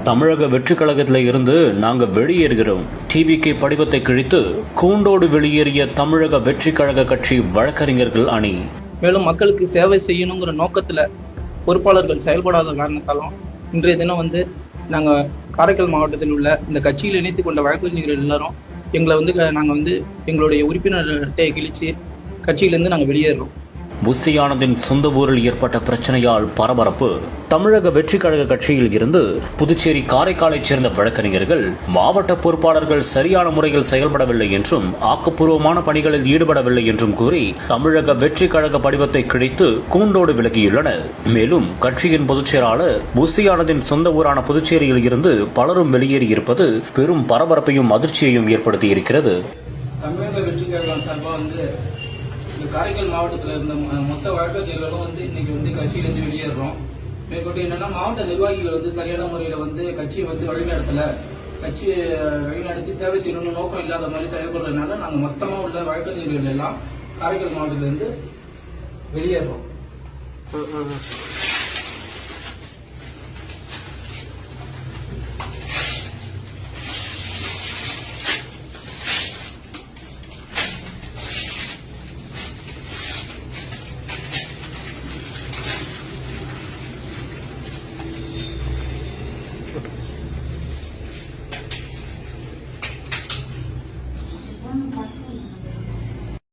தமிழக வெற்றி கழகத்தில் இருந்து நாங்க வெளியேறுகிறோம். டிவிகே படிவத்தை கிழித்து கூண்டோடு வெளியேறிய தமிழக வெற்றி கழக கட்சி வழக்கறிஞர்கள் அணி. மேலும் மக்களுக்கு சேவை செய்யணுங்கிற நோக்கத்துல பொறுப்பாளர்கள் செயல்படாத காரணத்தாலும் இன்றைய தினம் நாங்கள் காரைக்கால் மாவட்டத்தில் உள்ள இந்த கட்சியில் இணைத்து கொண்ட வழக்கறிஞர்கள் எல்லாரும் எங்களை நாங்கள் எங்களுடைய உறுப்பினர் அட்டையை கிழிச்சு கட்சியிலேருந்து நாங்கள் வெளியேறோம். புஷி ஆனந்தின் சொந்த ஊரில் ஏற்பட்ட பிரச்சனையால் பரபரப்பு. தமிழக வெற்றி கழக கட்சியில் இருந்து புதுச்சேரி காரைக்காலைச் சேர்ந்த வழக்கறிஞர்கள் மாவட்ட பொறுப்பாளர்கள் சரியான முறையில் செயல்படவில்லை என்றும் ஆக்கப்பூர்வமான பணிகளில் ஈடுபடவில்லை என்றும் கூறி தமிழக வெற்றி கழக படிவத்தை கிழித்து கூண்டோடு விலகியுள்ளனர். மேலும் கட்சியின் பொதுச் செயலாளர் புஷி ஆனந்தின் சொந்த ஊரான புதுச்சேரியில் இருந்து பலரும் வெளியேறியிருப்பது பெரும் பரபரப்பையும் அதிர்ச்சியையும் ஏற்படுத்தியிருக்கிறது. தமிழக வெற்றி கழகம் சார்பாக காரைக்கால் மாவட்டத்தில் இருந்த மொத்த வழக்கறிஞர்களும் இன்னைக்கு கட்சியிலிருந்து வெளியேறோம். மேற்கொண்டு என்னன்னா மாவட்ட நிர்வாகிகள் சரியான முறையில கட்சியை வழிநடத்தல, கட்சி வழிநடத்தி சேவை செய்யணும்னு நோக்கம் இல்லாத மாதிரி செயல்படுறதுனால நாங்க மொத்தமா உள்ள வழக்கறிஞர்கள் எல்லாம் காரைக்கால் மாவட்டத்திலிருந்து வெளியேறோம்.